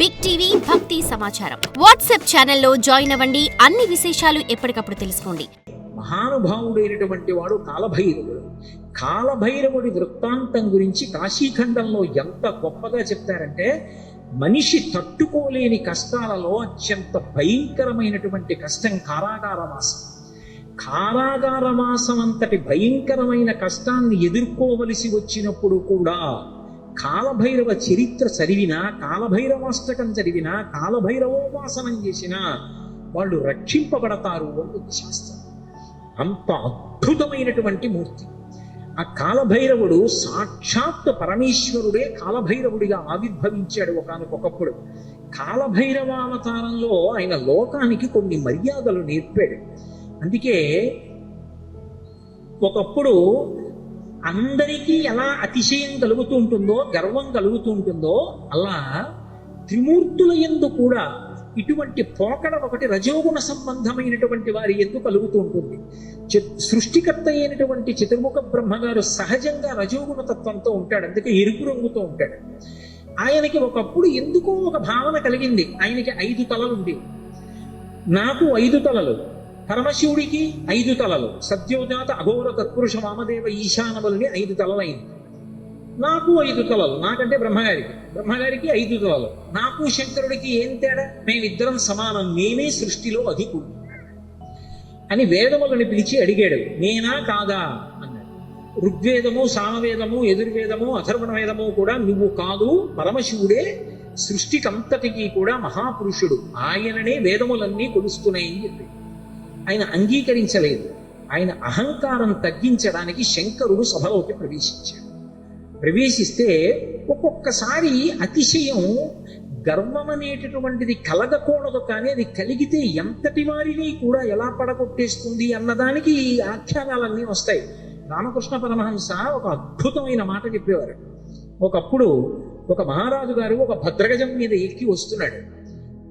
Big TV భక్తి సమాచారం WhatsApp ఛానల్లో జాయిన్ అవ్వండి. అన్ని విశేషాలు ఎప్పటికప్పుడు తెలుసుకోండి. మహానుభావుడైనటువంటి వాడు కాలభైరవుడు. కాలభైరవుడి వృత్తాంతం గురించి కాశీఖండంలో ఎంత గొప్పగా చెప్తారంటే, మనిషి తట్టుకోలేని కష్టాలలో అత్యంత భయంకరమైనటువంటి కష్టం కారాగారవాసం. కారాగారవాసం అంతటి భయంకరమైన కష్టాన్ని ఎదుర్కోవలసి వచ్చినప్పుడు కూడా కాలభైరవ చరిత్ర చదివినా, కాలభైరవాష్టకం చదివినా, కాలభైరవోపాసనం చేసినా వాళ్ళు రక్షింపబడతారు అని శాస్త్రం. అంత అద్భుతమైనటువంటి మూర్తి ఆ కాలభైరవుడు. సాక్షాత్ పరమేశ్వరుడే కాలభైరవుడిగా ఆవిర్భవించాడు ఒకానొకప్పుడు. కాలభైరవావతారంలో ఆయన లోకానికి కొన్ని మర్యాదలు నేర్పాడు. అందుకే ఒకప్పుడు అందరికీ ఎలా అతిశయం కలుగుతూ ఉంటుందో, గర్వం కలుగుతూ ఉంటుందో, అలా త్రిమూర్తుల యందు కూడా ఇటువంటి పోకడ ఒకటి రజోగుణ సంబంధమైనటువంటి వారి ఎందుకు కలుగుతూ ఉంటుంది. సృష్టికర్త అయినటువంటి చతుర్ముఖ బ్రహ్మగారు సహజంగా రజోగుణ తత్వంతో ఉంటాడు, అందుకే ఎరుపు రంగుతో ఉంటాడు. ఆయనకి ఒకప్పుడు ఎందుకో ఒక భావన కలిగింది, ఆయనకి 5 తలలు ఉండేవి. నాకు 5 తలలు, పరమశివుడికి 5 తలలు, సద్యోజాత అఘోర తత్పురుష వామదేవ ఈశానములని 5 తలలైంది. నాకు 5 తలలు, నాకంటే బ్రహ్మగారికి 5 తలలు. నాకు శంకరుడికి ఏం తేడా? మేమిద్దరం సమానం, నేనే సృష్టిలో అధికుడు అని వేదములను పిలిచి అడిగాడు. నేనా కాదా అన్నాడు. ఋగ్వేదము, సామవేదము, యజుర్వేదము, అథర్వణ వేదము కూడా నువ్వు కాదు, పరమశివుడే సృష్టికంతటికి కూడా మహాపురుషుడు, ఆయననే వేదములన్నీ కొలుస్తున్నాయని చెప్పి ఆయన అంగీకరించలేదు. ఆయన అహంకారం తగ్గించడానికి శంకరుడు సభలోకి ప్రవేశిస్తే ఒక్కొక్కసారి అతిశయం, గర్వం అనేటటువంటిది కలగకూడదు, కానీ అది కలిగితే ఎంతటి వారిని కూడా ఎలా పడగొట్టేస్తుంది అన్నదానికి ఈ ఆఖ్యానాలన్నీ వస్తాయి. రామకృష్ణ పరమహంస ఒక అద్భుతమైన మాట చెప్పేవారు. ఒకప్పుడు ఒక మహారాజు గారు ఒక భద్రగజం మీద ఎక్కి వస్తున్నాడు.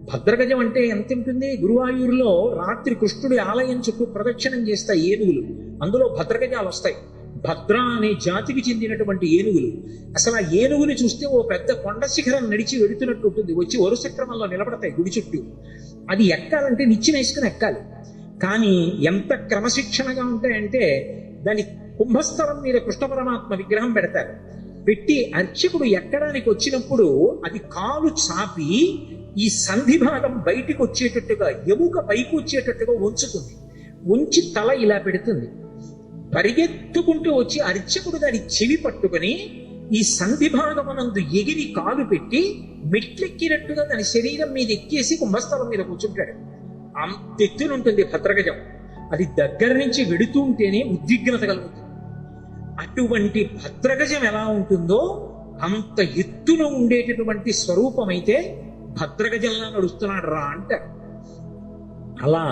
భద్రగజం అంటే ఎంత ఉంటుంది? గురువాయూరులో రాత్రి కృష్ణుడి ఆలయం చుట్టూ ప్రదక్షిణం చేస్తాయి ఏనుగులు, అందులో భద్రగజాలు వస్తాయి. భద్ర అనే జాతికి చెందినటువంటి ఏనుగులు. అసలు ఆ ఏనుగుని చూస్తే ఓ పెద్ద కొండ శిఖరం నడిచి వెడుతున్నట్టు ఉంటుంది, వచ్చి వరుస క్రమంలో నిలబడతాయి గుడి చుట్టూ. అది ఎక్కాలంటే నిచ్చెన వేసుకుని ఎక్కాలి. కానీ ఎంత క్రమశిక్షణగా ఉంటాయంటే, దాని కుంభస్థలం మీద కృష్ణ పరమాత్మ విగ్రహం పెడతారు. పెట్టి అర్చకుడు ఎక్కడానికి వచ్చినప్పుడు అది కాలు చాపి ఈ సంధి భాగం బయటికి వచ్చేటట్టుగా, ఎముక పైకి వచ్చేటట్టుగా ఉంచుతుంది. ఉంచి తల ఇలా పెడుతుంది. పరిగెత్తుకుంటూ వచ్చి అర్చకుడు దాని చెవి పట్టుకుని ఈ సంధి భాగమునందు ఎగిరి కాలు పెట్టి మెట్లెక్కినట్టుగా దాని శరీరం మీద ఎక్కేసి కుంభస్థలం మీద కూర్చుంటాడు. అంతెత్తునుంటుంది భద్రగజం. అది దగ్గర నుంచి వెడుతూ ఉంటేనే ఉద్విగ్నత కలుగుతుంది. అటువంటి భద్రగజం ఎలా ఉంటుందో అంత ఎత్తున ఉండేటటువంటి స్వరూపమైతే భద్రగజంలా నడుస్తున్నాడు రా అంటారు. అలా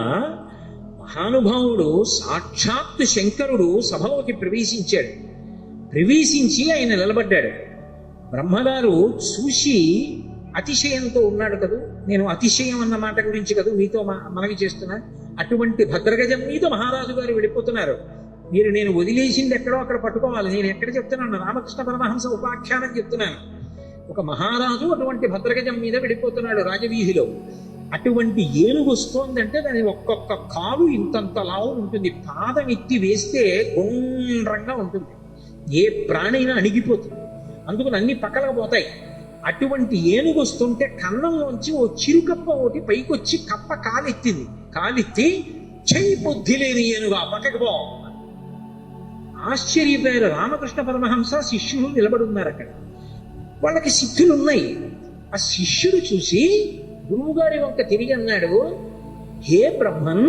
మహానుభావుడు సాక్షాత్ శంకరుడు సభలోకి ప్రవేశించి ఆయన నిలబడ్డాడు. బ్రహ్మగారు చూసి అతిశయంతో ఉన్నాడు కదూ. నేను అతిశయం అన్న మాట గురించి కదూ మీతో మనవి చేస్తున్నా. అటువంటి భద్రగజం మీద మహారాజు గారు వెళ్ళిపోతున్నారు. నేను వదిలేసింది ఎక్కడో అక్కడ పట్టుకోవాలి. నేను ఎక్కడ చెప్తున్నాను? రామకృష్ణ పరమహంస ఉపాఖ్యానం చెప్తున్నాను. ఒక మహారాజు అటువంటి భద్రగజం మీద వెళ్ళిపోతున్నాడు రాజవీధిలో. అటువంటి ఏనుగు వస్తోందంటే దాని ఒక్కొక్క కాలు ఇంతంత లావు ఉంటుంది. పాదం ఎత్తి వేస్తే గుండ్రంగా ఉంటుంది. ఏ ప్రాణైనా అణిగిపోతుంది. అందుకని అన్ని పక్కలకు పోతాయి. అటువంటి ఏనుగు వస్తుంటే కన్నంలోంచి ఓ చిరుకప్ప ఒకటి పైకొచ్చి కప్ప కాలెత్తి చెయ్యి బుద్ధి లేని ఏనుగా పక్కకు పో. ఆశ్చర్యపోయారు రామకృష్ణ పరమహంస, శిష్యులు నిలబడి ఉన్నారు అక్కడ. వాళ్ళకి సిద్ధులు ఉన్నాయి. ఆ శిష్యుడు చూసి గురువుగారి వంక తిరిగి అన్నాడు, హే బ్రహ్మన్,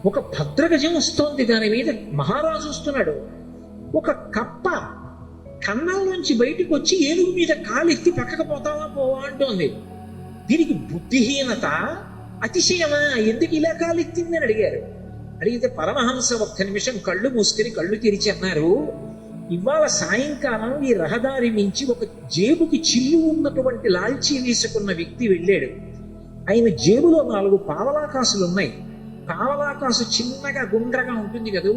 ఒక భద్రగజం వస్తోంది, దాని మీద మహారాజు వస్తున్నాడు. ఒక కప్ప కన్నంలోంచి బయటకు వచ్చి ఏనుగు మీద కాలెత్తి పక్కకు పోవా అంటోంది. దీనికి బుద్ధిహీనత, అతిశయమా? ఎందుకు ఇలా కాలెత్తిందని అడిగారు. అడిగితే పరమహంస ఒక్క నిమిషం కళ్ళు మూసుకుని కళ్ళు తెరిచి అన్నారు, ఇవాళ సాయంకాలం ఈ రహదారి నుంచి ఒక జేబుకి చిల్లు ఉన్నటువంటి లాల్చీ వేసుకున్న వ్యక్తి వెళ్ళాడు. ఆయన జేబులో 4 పావలాకాసులు ఉన్నాయి. పావలాకాసు చిన్నగా గుండ్రగా ఉంటుంది కదూ.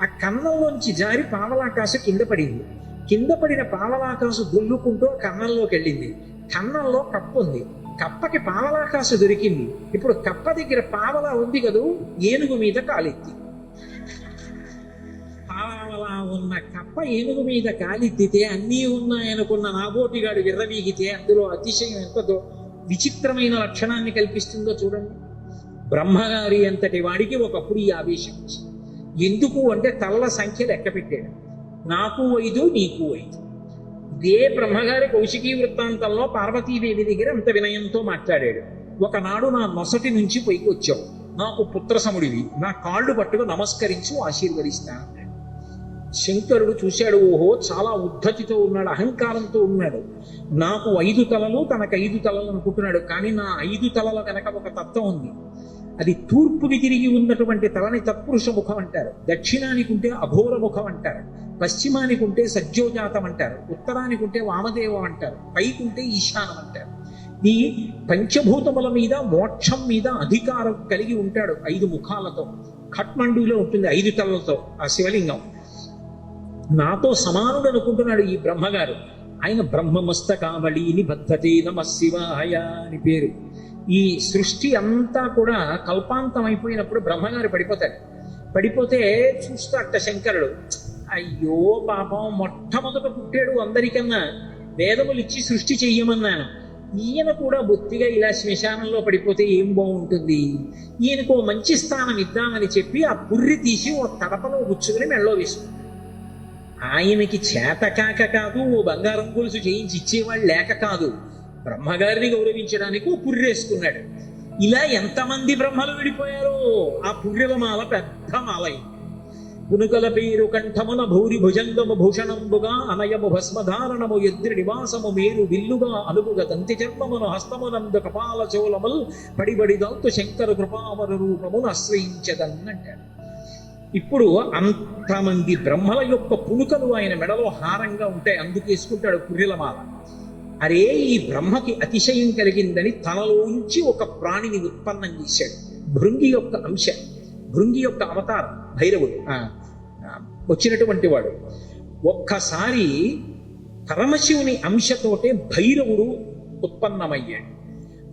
ఆ కన్నంలోంచి జారి పావలాకాసు కింద పడింది. కింద పడిన పావలాకాసు దుల్లుకుంటూ కన్నంలోకి వెళ్ళింది. కన్నంలో కప్పు ఉంది. కప్పకి పావలాకాసు దొరికింది. ఇప్పుడు కప్ప దగ్గర పావలా ఉంది కదూ, ఏనుగు మీద కాలెత్తి. పావలా ఉన్న కప్ప ఏనుగు మీద కాలెత్తితే అన్నీ ఉన్నాయనుకున్న నాబోటిగాడు విర్రవీగితే అందులో అతిశయం ఎంత విచిత్రమైన లక్షణాన్ని కల్పిస్తుందో చూడండి. బ్రహ్మగారి అంతటి వాడికి ఒకప్పుడు ఈ ఆవేశం వచ్చింది. ఎందుకు అంటే తల్ల సంఖ్య లెక్క పెట్టాడు. నాకు 5, నీకు 5. ఇదే బ్రహ్మగారి కౌశికీ వృత్తాంతంలో పార్వతీదేవి దగ్గర అంత వినయంతో మాట్లాడాడు. ఒకనాడు నా నొసటి నుంచి పైకి వచ్చావు, నాకు పుత్రసముడివి, నా కాళ్ళు పట్టుకు నమస్కరించు, ఆశీర్వదిస్తా అన్నాడు. శంకరుడు చూశాడు, ఓహో చాలా ఉద్ధతితో ఉన్నాడు, అహంకారంతో ఉన్నాడు. నాకు 5 తలలు, తనకు 5 తలలు అనుకుంటున్నాడు. కానీ నా 5 తలల వెనక ఒక తత్వం ఉంది. అది తూర్పుకి తిరిగి ఉన్నటువంటి తలని తత్పురుష ముఖం అంటారు, దక్షిణానికి ఉంటే అఘోర ముఖం అంటారు, పశ్చిమానికి ఉంటే సజ్జోజాతం అంటారు, ఉత్తరానికి ఉంటే వామదేవం అంటారు, పైకి ఉంటే ఈశానం అంటారు. ఈ పంచభూతముల మీద మోక్షం మీద అధికారం కలిగి ఉంటాడు 5 ముఖాలతో. ఖట్మండూలో ఉంటుంది 5 తలలతో ఆ శివలింగం. నాతో సమానుడు అనుకుంటున్నాడు ఈ బ్రహ్మగారు. ఆయన బ్రహ్మమస్తకావళి నిబద్ధతే నమః శివాయ అని పేరు. ఈ సృష్టి అంతా కూడా కల్పాంతం అయిపోయినప్పుడు బ్రహ్మగారు పడిపోతే చూస్తాట శంకరుడు, అయ్యో పాపం మొట్టమొదట పుట్టాడు అందరికన్నా, వేదములు ఇచ్చి సృష్టి చెయ్యమన్నాను, ఈయన కూడా బొత్తిగా ఇలా శ్మశానంలో పడిపోతే ఏం బాగుంటుంది, ఈయనకు మంచి స్థానం ఇద్దామని చెప్పి ఆ పుర్రి తీసి ఓ తడపలో గుచ్చుకుని మెళ్ళో వేసుకున్నాడు. ఆయనకి చేతకాక కాదు, ఓ బంగారం గొలుసు చేయించి ఇచ్చేవాళ్ళు లేక కాదు, బ్రహ్మగారిని గౌరవించడానికి ఓ పుర్రేసుకున్నాడు. ఇలా ఎంతమంది బ్రహ్మలు విడిపోయారో. ఆ పుర్రెల మాల పెద్ద మాలై పునుకల పేరు కంఠమున భూరి భుజంగము భూషణంబుగా అనయము భస్మధారణము ఎద్రి నివాసము మేరు విల్లుగా అనుగుగ దంతి చర్మమును హస్తమునందు కపాల చోళముల్ పడిబడిదంతు శంకర కృపావర రూపమును ఆశ్రయించదన్నంటాడు. ఇప్పుడు అంతమంది బ్రహ్మల యొక్క పునుకలు ఆయన మెడలో హారంగా ఉంటాయి, అందుకేసుకుంటాడు పుర్రెల మాల. అరే ఈ బ్రహ్మకి అతిశయం కలిగిందని తనలోంచి ఒక ప్రాణిని ఉత్పన్నం చేశాడు. భృంగి యొక్క అంశ, భృంగి యొక్క అవతారం భైరవుడు వచ్చినటువంటి వాడు. ఒక్కసారి పరమశివుని అంశతోటే భైరవుడు ఉత్పన్నమయ్యాడు.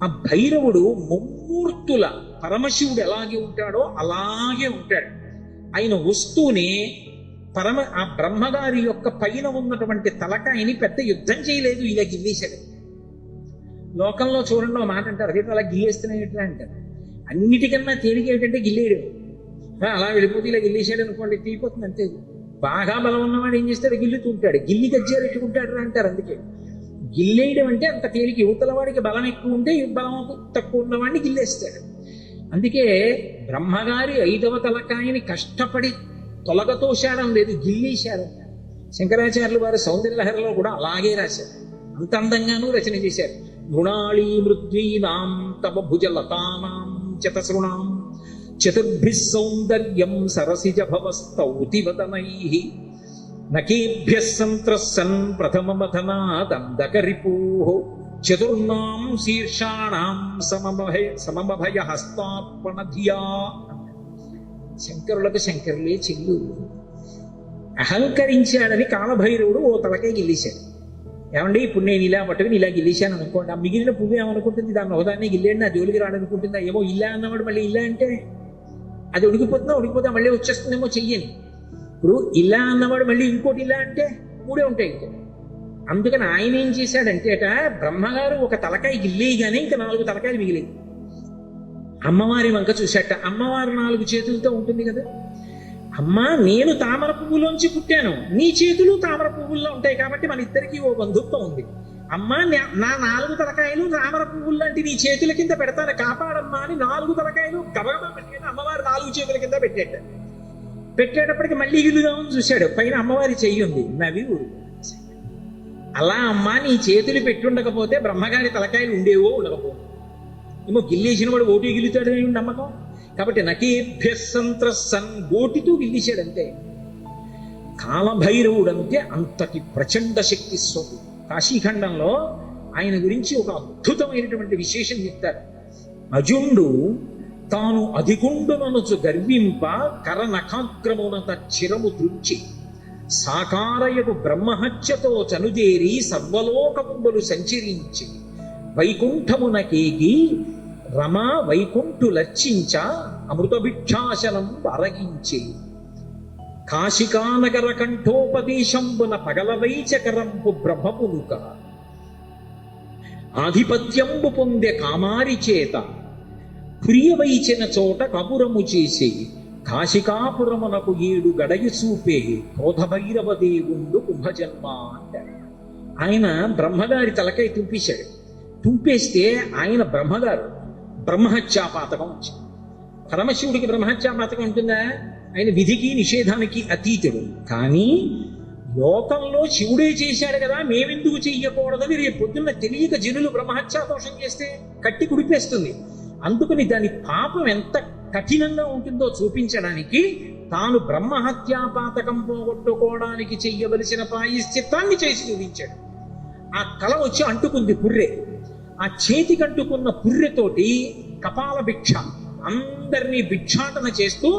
ఆ భైరవుడు ముమ్మూర్తుల పరమశివుడు ఎలాగే ఉంటాడో అలాగే ఉంటాడు. ఆయన వస్తూనే ఆ బ్రహ్మగారి యొక్క పైన ఉన్నటువంటి తలకాయని పెద్ద యుద్ధం చేయలేదు, ఇలా గిల్లేశాడు. లోకంలో చూడండి ఒక మాట అంటారు, అదే అలా గిల్లేస్తున్నాయి అంటారు. అన్నిటికన్నా తేలిక ఏమిటంటే గిల్లేడు. అలా వెళ్ళిపోతే ఇలా గిల్లేశాడు అనుకోండి, తీరిపోతుంది అంతే. బాగా బలం ఉన్నవాడు ఏం చేస్తాడు, గిల్లుతూ ఉంటాడు, గిల్లి గజ్జాలు ఎట్టుకుంటాడు అంటారు. అందుకే గిల్లేయడం అంటే అంత తేలిక. యువతల వాడికి బలం ఎక్కువ ఉంటే బలం తక్కువ ఉన్నవాడిని గిల్లేస్తాడు. అందుకే బ్రహ్మగారి 5వ తలకాయని కష్టపడి తొలగతోశాడం లేదు, గిల్లేశారు. శంకరాచార్యులు వారి సౌందర్యలహరిలో కూడా అలాగే రాశారు, అంత అందంగానూ రచన చేశారు. మృణాళీ మృద్వీనాం తవ భుజలతానాం చతసృణాం చతుర్భిః సౌందర్యం సరసిజ భవస్తౌతివదనైః నకేభ్యః సంత్రస్సన్ ప్రథమమథనాదందకరిపూః చతుర్నాం శీర్షాణాం సమమభయ హస్తార్పణధియా. శంకరులకు శంకరులే చెల్లు. అహంకరించాడని కాలభైరవుడు ఓ తలకాయ గిల్లేశాడు. ఏమండి ఇప్పుడు నేను ఇలా పట్టుకుని ఇలా గిల్లేశాను అనుకోండి, ఆ మిగిలిన పువ్వు ఏమనుకుంటుంది, దాన్ని ఒకదాన్ని గిల్లేండి నా జోలికి రాడనుకుంటుందా? ఏమో ఇలా అన్నవాడు మళ్ళీ ఇలా అంటే అది ఉడికిపోతా మళ్ళీ వచ్చేస్తుందేమో చెయ్యని. ఇప్పుడు ఇలా అన్నవాడు మళ్ళీ ఇంకోటి ఇలా అంటే 3 ఉంటాయి ఇంకో. అందుకని ఆయన ఏం చేశాడంటే బ్రహ్మగారు ఒక తలకాయ గిల్లేయగానే ఇంకా 4 తలకాయలు మిగిలేయి. అమ్మవారి వంక చూశాట. అమ్మవారు 4 చేతులతో ఉంటుంది కదా. అమ్మా నేను తామర పువ్వులోంచి పుట్టాను, నీ చేతులు తామర పువ్వుల్లో ఉంటాయి కాబట్టి మన ఇద్దరికి ఓ బంధుత్వం ఉంది. అమ్మా నా 4 తలకాయలు తామర పువ్వుల్లాంటి నీ చేతుల కింద పెడతాను, కాపాడమ్మా అని 4 తలకాయలు గబగబా పెట్టాను. అమ్మవారు 4 చేతుల కింద పెట్టేటప్పటికి మళ్ళీ గిల్లుదామని చూశాడు, పైన అమ్మవారి చెయ్యి ఉంది, నవి ఊరు. అలా అమ్మా నీ చేతులు పెట్టుండకపోతే బ్రహ్మగారి తలకాయలు ఉండేవో ఉండకపో. ఏమో గిల్లేసిన వాడు ఓటి గిల్లుతాడని నమ్మకం. కాబట్టి నకేభ్యః సంత్రస్సన్ గోటితో గిల్లేశాడంతే. కాలభైరవుడంటే అంతటి ప్రచండ శక్తి స్వరూపుడు. కాశీఖండంలో ఆయన గురించి ఒక అద్భుతమైనటువంటి విశేషం చెప్తారు. అజుండు తాను అధికుండుననుచు గర్వింప కరనఖాగ్రమునంత చిరము దృంచి సాకారయకు బ్రహ్మహత్యతో చనుదేరి సర్వలోకములు సంచరించి వైకుంఠమునకేగి రమా వైకుంఠులర్చించ అమృత భిక్షాశనం అరగించే కాశికానగర కంఠోపదేశంబున పగలవైచకరంపు బ్రహ్మపునుక ఆధిపత్యంబు పొందె కామారి చేత ప్రియవైచిన చోట కపురము చేసి కాశికాపురమునకు 7 గడయు చూపే క్రోధభైరవ దేవుండు కుంభజన్మ అంటారు. ఆయన బ్రహ్మగారి తలకై తుంపేశాడు. తుంపేస్తే ఆయన బ్రహ్మగారు బ్రహ్మహత్యాపాతకం వచ్చింది. పరమశివుడికి బ్రహ్మహత్యాపాతకం ఉంటుందా? ఆయన విధికి నిషేధానికి అతీతుడు. కానీ లోకంలో శివుడే చేశాడు కదా, మేమెందుకు చెయ్యకూడదని రేపు పొద్దున్న తెలియక జనులు బ్రహ్మహత్యా దోషం చేస్తే కట్టి కుడిపేస్తుంది. అందుకని దాని పాపం ఎంత కఠినంగా ఉంటుందో చూపించడానికి తాను బ్రహ్మహత్యాపాతకం పోగొట్టుకోవడానికి చెయ్యవలసిన ప్రాయశ్చిత్తాన్ని చేసి చూపించాడు. ఆ తల వచ్చి అంటుకుంది పుర్రె. ఆ చేతికి అంటుకున్న పుర్రెతోటి కపాల భిక్ష అందరినీ భిక్షాటన చేస్తూ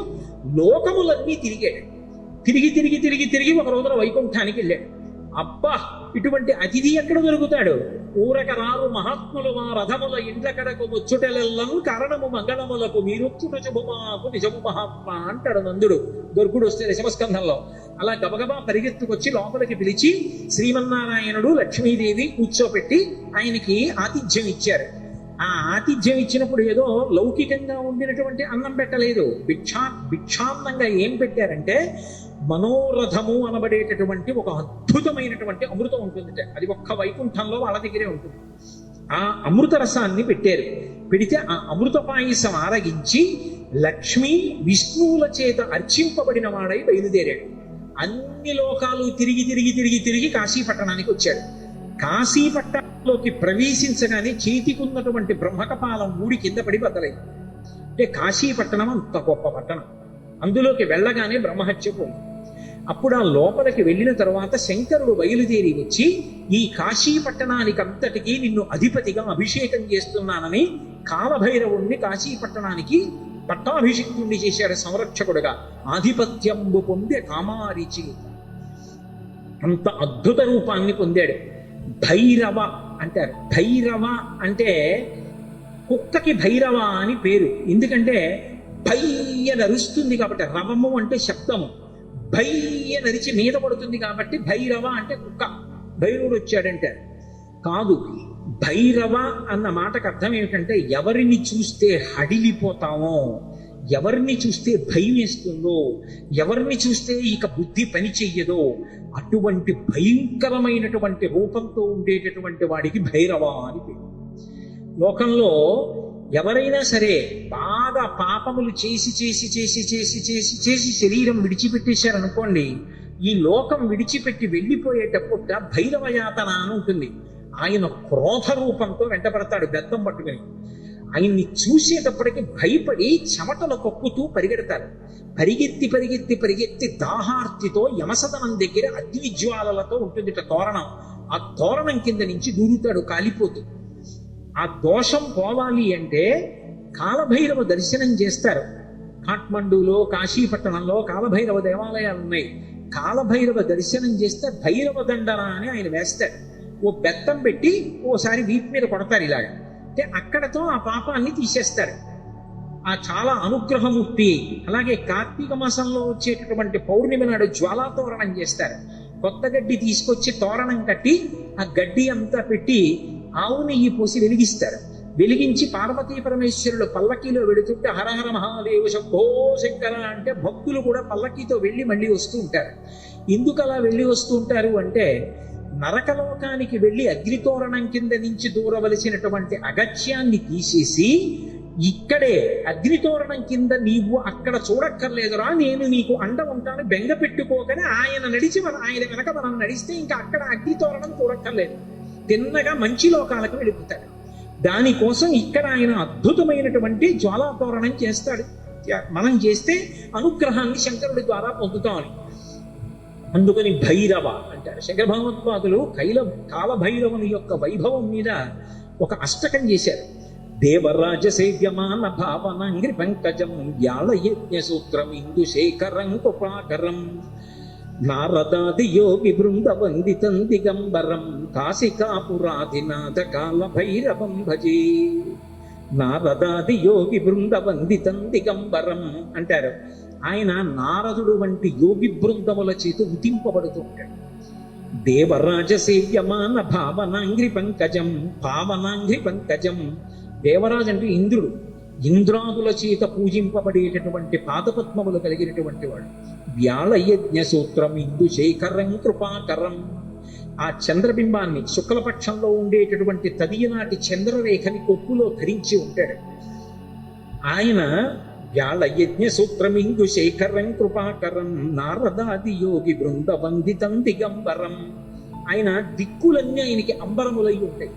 లోకములన్నీ తిరిగాడు. తిరిగి తిరిగి తిరిగి తిరిగి ఒక రోజున వైకుంఠానికి వెళ్ళాడు. అబ్బా, ఇటువంటి అతిథి ఎక్కడ దొరుకుతాడు? ఊరక రారు మహాత్ములు మా రథముల ఇండ్ల కడకు ముచ్చుటెలెల్లం కారణము మంగళములకు మీరొచ్చుట శుభమాకు నిజము మహాత్మ అంటాడు నందుడు గొర్గుడు వస్తే దశమస్కంధంలో. అలా గబగబా పరిగెత్తుకొచ్చి లోపలికి పిలిచి శ్రీమన్నారాయణుడు లక్ష్మీదేవి కూర్చోపెట్టి ఆయనకి ఆతిథ్యం ఇచ్చారు. ఆ ఆతిథ్యం ఇచ్చినప్పుడు ఏదో లౌకికంగా ఉండినటువంటి అన్నం పెట్టలేదు. భిక్షాన్నంగా ఏం పెట్టారంటే మనోరథము అనబడేటటువంటి ఒక అద్భుతమైనటువంటి అమృతం ఉంటుంది. అది ఒక్క వైకుంఠంలో వాళ్ళ దగ్గరే ఉంటుంది. ఆ అమృత రసాన్ని పెట్టారు. పెడితే ఆ అమృత పాయసం ఆరగించి లక్ష్మీ విష్ణువుల చేత అర్చింపబడిన వాడై బయలుదేరాడు. అన్ని లోకాలు తిరిగి తిరిగి తిరిగి తిరిగి కాశీపట్టణానికి వచ్చాడు. కాశీపట్టణంలోకి ప్రవేశించగానే చేతికున్నటువంటి బ్రహ్మకపాలం ఊడి కింద పడి బద్దలైంది. అంటే కాశీపట్టణం అంత గొప్ప పట్టణం. అందులోకి వెళ్ళగానే బ్రహ్మహత్య పోయింది. అప్పుడు ఆ లోపలికి వెళ్ళిన తర్వాత శంకరుడు బయలుదేరి వచ్చి ఈ కాశీపట్టణానికి అంతటికీ నిన్ను అధిపతిగా అభిషేకం చేస్తున్నానని కాలభైరవుణ్ణి కాశీపట్టణానికి పట్టాభిషిక్తుణ్ణి చేశాడు సంరక్షకుడుగా. ఆధిపత్యంబు పొందే కామారి చేత అంత అద్భుత రూపాన్ని పొందాడు. భైరవ అంటారు. భైరవ అంటే కుక్కకి భైరవ అని పేరు. ఎందుకంటే భయ్య నరుస్తుంది కాబట్టి, రవము అంటే శబ్దము, భయ్య నరిచి మీద పడుతుంది కాబట్టి భైరవ అంటే కుక్క. భైరవుడు వచ్చాడంటే కాదు. భైరవ అన్న మాటకు అర్థం ఏమిటంటే ఎవరిని చూస్తే హడిలిపోతామో, ఎవరిని చూస్తే భయం వేస్తుందో, ఎవరిని చూస్తే ఇక బుద్ధి పని చెయ్యదో అటువంటి భయంకరమైనటువంటి రూపంతో ఉండేటటువంటి వాడికి భైరవ అని పేరు. లోకంలో ఎవరైనా సరే బాగా పాపములు చేసి చేసి చేసి చేసి చేసి చేసి శరీరం విడిచిపెట్టేశారనుకోండి, ఈ లోకం విడిచిపెట్టి వెళ్ళిపోయేటప్పుడు భైరవ యాతన అని ఉంటుంది. ఆయన క్రోధ రూపంతో వెంటపడతాడు బెత్తం పట్టుకుని. ఆయన్ని చూసేటప్పటికి భయపడి చెమటలు కక్కుతూ పరిగెడతారు. పరిగెత్తి పరిగెత్తి పరిగెత్తి దాహార్తితో యమసదనం దగ్గర అగ్ని జ్వాలలతో ఉంటుంది తోరణం. ఆ తోరణం కింద నుంచి దూరుతాడు కాలిపోతూ. ఆ దోషం పోవాలి అంటే కాలభైరవ దర్శనం చేస్తారు. కాఠ్మండూలో కాశీపట్టణంలో కాలభైరవ దేవాలయాలు ఉన్నాయి. కాలభైరవ దర్శనం చేస్తే భైరవ దండన అని ఆయన వేస్తాడు. ఓ బెత్తం పెట్టి ఓసారి వీపు మీద కొడతారు ఇలాగ. అంటే అక్కడతో ఆ పాపాన్ని తీసేస్తారు. ఆ చాలా అనుగ్రహమూర్తి. అలాగే కార్తీక మాసంలో వచ్చేటటువంటి పౌర్ణిమ నాడు జ్వాలా తోరణం చేస్తారు. కొత్త గడ్డి తీసుకొచ్చి తోరణం కట్టి ఆ గడ్డి అంతా పెట్టి ఆవు నెయ్యి పోసి వెలిగిస్తారు. వెలిగించి పార్వతీ పరమేశ్వరులు పల్లకీలో వెళుతుంటే హరహర మహాదేవ శంభో శంకర అంటే భక్తులు కూడా పల్లకీతో వెళ్ళి మళ్ళీ వస్తూ ఉంటారు. ఎందుకు అలా వెళ్ళి వస్తూ ఉంటారు అంటే నరకలోకానికి వెళ్ళి అగ్నితోరణం కింద నుంచి దూరవలసినటువంటి అగత్యాన్ని తీసేసి ఇక్కడే అగ్నితోరణం కింద నీవు అక్కడ చూడక్కర్లేదురా, నేను నీకు అండ ఉంటాను, బెంగ పెట్టుకోకని ఆయన నడిచి ఆయన వెనక మనం నడిస్తే ఇంకా అక్కడ అగ్నితోరణం చూడక్కర్లేదు, తిన్నగా మంచి లోకాలకు వెళ్ళిపోతాడు. దానికోసం ఇక్కడ ఆయన అద్భుతమైనటువంటి జ్వాలాతోరణం చేస్తాడు. మనం చేస్తే అనుగ్రహాన్ని శంకరుడి ద్వారా పొందుతామని. అందుకని భైరవ అంటారు. శంకర భగవత్పాదులు కాలభైరవుని యొక్క వైభవం మీద ఒక అష్టకం చేశారు. దేవరాజ సేవ్యమాన భావనంగ్రి పంకజం యాళయజ్ఞ సూత్రం ఇందుశేఖరం కృపాకరం నారదాది యోగి బృంద వందితం దిగంబరం కాశికాపురాధినాథ కాల భైరవం భజే. నారదాది యోగి బృంద వందితం దిగంబరం అంటారు. ఆయన నారదుడు వంటి యోగి బృందముల చేత ఉదింపబడుతూ ఉంటాడు. దేవరాజ సేవ్యమాన భావనాంగ్రి పంకజం, భావనాంగ్రి పంకజం. దేవరాజు అంటే ఇంద్రుడు, ఇంద్రాదుల చేత పూజింపబడేటటువంటి పాదపద్మములు కలిగినటువంటి వాడు. వ్యాళయజ్ఞ సూత్రం ఇందు శేఖరం కృపాకరం. ఆ చంద్రబింబాన్ని శుక్లపక్షంలో ఉండేటటువంటి తదియనాటి చంద్రరేఖని కొప్పులో ధరించి ఉంటాడు ఆయన. వ్యాళయజ్ఞ సూత్రమిందు శేఖరం కృపాకరం నారదాది యోగి బృంద వందితం దిగంబరం. ఆయన దిక్కులన్నీ ఆయనకి అంబరములై ఉంటాయి.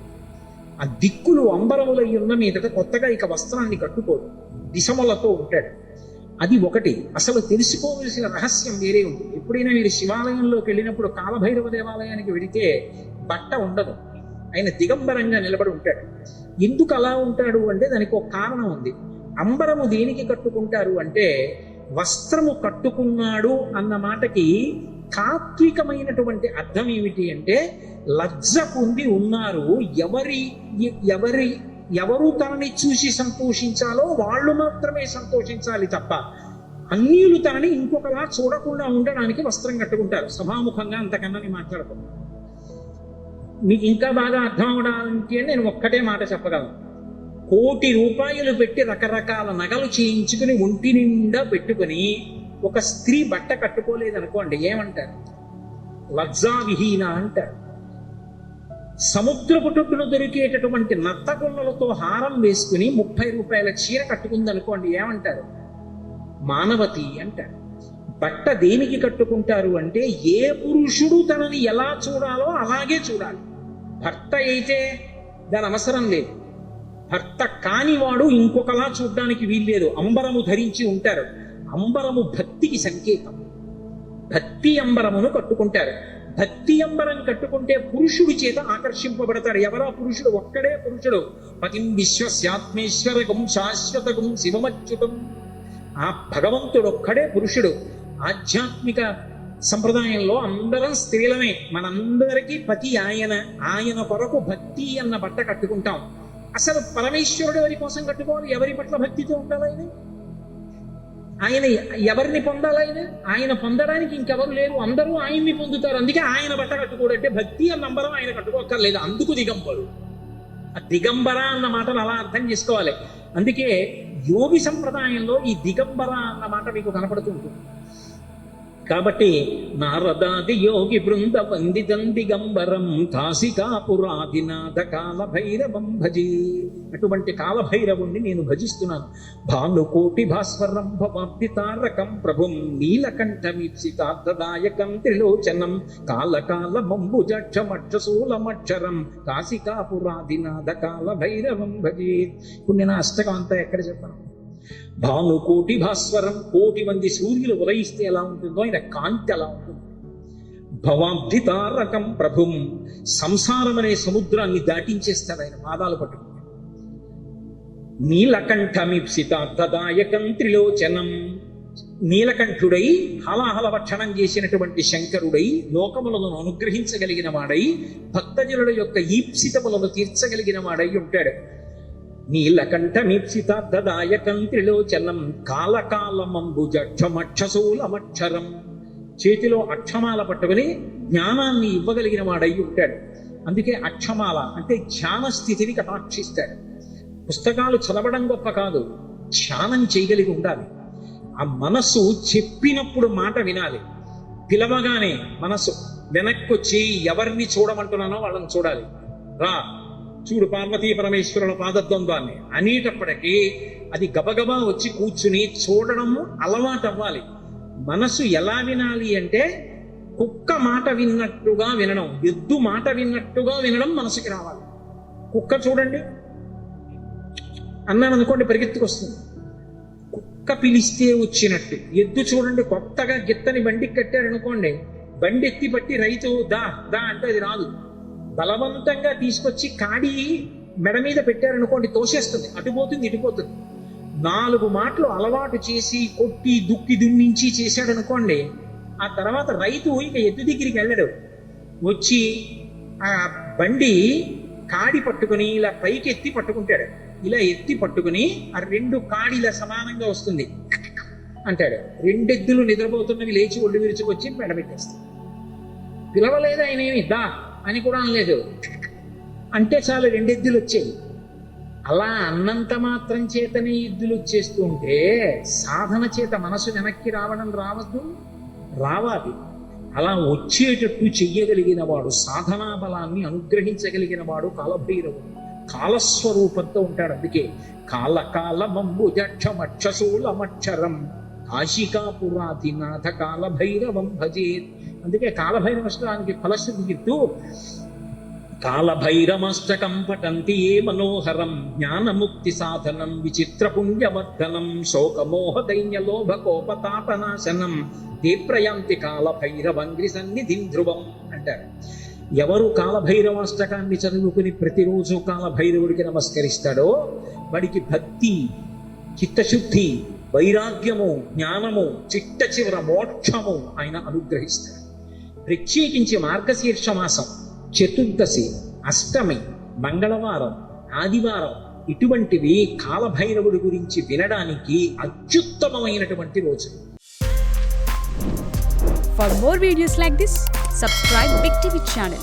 ఆ దిక్కులు అంబరములై ఉన్న మీదట కొత్తగా ఇక వస్త్రాన్ని కట్టుకోడు, దిశములతో ఉంటాడు. అది ఒకటి. అసలు తెలుసుకోవలసిన రహస్యం వేరే ఉంది. ఎప్పుడైనా మీరు శివాలయంలోకి వెళ్ళినప్పుడు కాలభైరవ దేవాలయానికి వెళితే బట్ట ఉండదు, ఆయన దిగంబరంగా నిలబడి ఉంటాడు. ఎందుకు అలా ఉంటాడు అంటే దానికి ఒక కారణం ఉంది. అంబరము దేనికి కట్టుకుంటారు అంటే, వస్త్రము కట్టుకున్నాడు అన్న మాటకి తాత్వికమైనటువంటి అర్థం ఏమిటి అంటే, లజ్జ పొంది ఉన్నారు, ఎవరు తనని చూసి సంతోషించాలో వాళ్ళు మాత్రమే సంతోషించాలి తప్ప అన్యులు తనని ఇంకొకలా చూడకుండా ఉండడానికి వస్త్రం కట్టుకుంటారు. సభాముఖంగా అంతకన్నా నేను మాట్లాడుతున్నాను. మీకు ఇంకా బాగా అర్థం అవడానికి నేను ఒక్కటే మాట చెప్పగలను. 1,000,000 రూపాయలు పెట్టి రకరకాల నగలు చేయించుకుని ఒంటి నిండా పెట్టుకుని ఒక స్త్రీ బట్ట కట్టుకోలేదనుకోండి, ఏమంటారు? లజ్జావిహీన అంటారు. సముద్రపు టొట్టులో దొరికేటటువంటి నత్తగుల్లలతో హారం వేసుకుని 30 రూపాయల చీర కట్టుకుందనుకోండి, ఏమంటారు? మానవతి అంటారు. బట్ట దేనికి కట్టుకుంటారు అంటే, ఏ పురుషుడు తనని ఎలా చూడాలో అలాగే చూడాలి. భర్త అయితే దాని అవసరం లేదు. భర్త కానివాడు ఇంకొకలా చూడ్డానికి వీల్లేదు. అంబరము ధరించి ఉంటారు. అంబరము భక్తికి సంకేతం. భక్తి అంబరమును కట్టుకుంటారు. భక్తి అంబరం కట్టుకుంటే పురుషుడి చేత ఆకర్షింపబడతాడు. ఎవరా పురుషుడు? ఒక్కడే పురుషుడు. పతిం విశ్వస్యాత్మేశ్వరకం శాశ్వతకం శివమచ్యుతం. ఆ భగవంతుడు ఒక్కడే పురుషుడు. ఆధ్యాత్మిక సంప్రదాయంలో అందరం స్త్రీలమే. మనందరికీ పతి ఆయన. ఆయన కొరకు భక్తి అన్న బట్ట కట్టుకుంటాం. అసలు పరమేశ్వరుడు ఎవరి కోసం కట్టుకోవాలి? ఎవరి పట్ల భక్తితో ఉండాలి ఆయన ఎవరిని పొందాలి? ఆయన పొందడానికి ఇంకెవరు లేరు, అందరూ ఆయన్ని పొందుతారు. అందుకే ఆయన బట్ట కట్టుకోడంటే భక్తి అన్న నంబరం ఆయన కట్టుకోక్కర్లేదు. అందుకు దిగంబరు. ఆ దిగంబర అన్న మాటను అలా అర్థం చేసుకోవాలి. అందుకే యోగి సంప్రదాయంలో ఈ దిగంబర అన్న మాట మీకు కనపడుతూ ఉంటుంది. కాబట్టి నారదాది యోగి బృంద వందితం దిగంబరం కాశికాపురాధినాథ కాలభైరవం భజే. అటువంటి కాలభైరవుణ్ణి నేను భజిస్తున్నాను. భానుకోటి భాస్వరం భవాబ్ది తారకం ప్రభుం నీలకంఠమీప్సితార్థదాయకం త్రిలోచనం కాలకాలమంబుజక్షమక్షశూలమక్షరం కాశికాపురాధినాథ కాలభైరవం భజే. ఇప్పుడు నేను అష్టకం అంతా ఎక్కడ చెప్పాను? భానుకోటి భాస్వరం, 1,000,000 మంది సూర్యులు ఉదయిస్తే ఎలా ఉంటుందో ఆయన కాంతి అలా ఉంటుంది. భవాబ్ది తారకం ప్రభుం, సంసారం అనే సముద్రాన్ని దాటించేస్తాడు ఆయన పాదాలు పట్టుకుంటే. నీలకంఠమీప్సితార్థదాయకం త్రిలోచనం, నీలకంఠుడై హలాహల భక్షణం చేసినటువంటి శంకరుడై లోకములను అనుగ్రహించగలిగిన వాడై భక్తజనుల యొక్క ఈప్సితములను తీర్చగలిగిన వాడై ఉంటాడు. నీలకంఠమీప్సితార్థదాయకం త్రిలోచనం కాలకాలమంబుజక్షమక్షశూలమక్షరం, చేతిలో అక్షమాల పట్టుకుని జ్ఞానాన్ని ఇవ్వగలిగిన వాడై ఉంటాడు. అందుకే అక్షమాల అంటే ధ్యాన స్థితిని కటాక్షిస్తాడు. పుస్తకాలు చదవడం గొప్ప కాదు, ధ్యానం చేయగలిగి ఉండాలి. ఆ మనస్సు చెప్పినప్పుడు మాట వినాలి. పిలవగానే మనస్సు వెనక్కొచ్చి ఎవరిని చూడమంటున్నానో వాళ్ళని చూడాలి. రా చూడు పార్వతీ పరమేశ్వరుల పాదద్వంద్వాన్ని అనేటప్పటికీ అది గబగబా వచ్చి కూర్చుని చూడడం అలవాటు అవ్వాలి. మనసు ఎలా వినాలి అంటే, కుక్క మాట విన్నట్టుగా వినడం, ఎద్దు మాట విన్నట్టుగా వినడం మనసుకి రావాలి. కుక్క చూడండి అన్నాను అనుకోండి పరిగెత్తుకొస్తుంది, కుక్క పిలిస్తే వచ్చినట్టు. ఎద్దు చూడండి కొత్తగా గిత్తని బండికి కట్టారనుకోండి, బండి ఎత్తి పట్టి రైతు దా దా అంటే అది రాదు. బలవంతంగా తీసుకొచ్చి కాడి మెడ మీద పెట్టారనుకోండి తోసేస్తుంది, అటుపోతుంది ఇటుపోతుంది. 4 మాటలు అలవాటు చేసి కొట్టి దుక్కి దున్నించి చేశాడనుకోండి ఆ తర్వాత రైతు ఇక ఎద్దు దగ్గరికి వెళ్ళాడు. వచ్చి ఆ బండి కాడి పట్టుకుని ఇలా పైకి ఎత్తి పట్టుకుంటాడు. ఇలా ఎత్తి పట్టుకుని ఆ 2 కాడిలా సమానంగా వస్తుంది అంటాడు. 2 ఎద్దులు నిద్రపోతున్నవి లేచి ఒళ్ళు విరుచుకొచ్చి మెడబెట్టేస్తాయి. పిలవలేదు ఆయన, ఏమి దా అని కూడా అనలేదు. అంటే చాలు 2 ఎద్దులు వచ్చాయి. అలా అన్నంత మాత్రం చేతనే ఎద్దులు వచ్చేస్తూ ఉంటే సాధన చేత మనసు వెనక్కి రావద్దు, రావాలి. అలా వచ్చేటట్టు చెయ్యగలిగిన వాడు, సాధనా బలాన్ని అనుగ్రహించగలిగిన వాడు కాలభైరవుడు. కాలస్వరూపంతో ఉంటాడు. అందుకే కాలకాలమంబుజక్షమక్షశూలమక్షరం కాశికాపురాధినాథ కాలభైరవం భజేత్. అందుకే కాలభైరవష్టానికి ఫలశ్రుతి చెప్తూ కాలభైరమష్టకం పఠంతి ఏ మనోహరం జ్ఞానముక్తి సాధనం విచిత్ర పుణ్యవర్ధనం శోకమోహ దైన్యలోభ కోపతాపనాశనం తే ప్రయాంతి కాలభైరవంగ్రి సన్నిధిం ధ్రువం అంటారు. ఎవరు కాలభైరవాష్టకాన్ని చదువుకుని ప్రతిరోజు కాలభైరవుడికి నమస్కరిస్తాడో వాడికి భక్తి, చిత్తశుద్ధి, వైరాగ్యము, జ్ఞానము, చిట్ట చివర మోక్షము ఆయన అనుగ్రహిస్తాడు. ప్రత్యేకించి మార్గశీర్ష మాసం, చతుర్దశి, అష్టమి, మంగళవారం, ఆదివారం ఇటువంటివి కాలభైరవుడి గురించి వినడానికి అత్యుత్తమమైనటువంటి రోజు. For more videos like this, subscribe Big TV channel.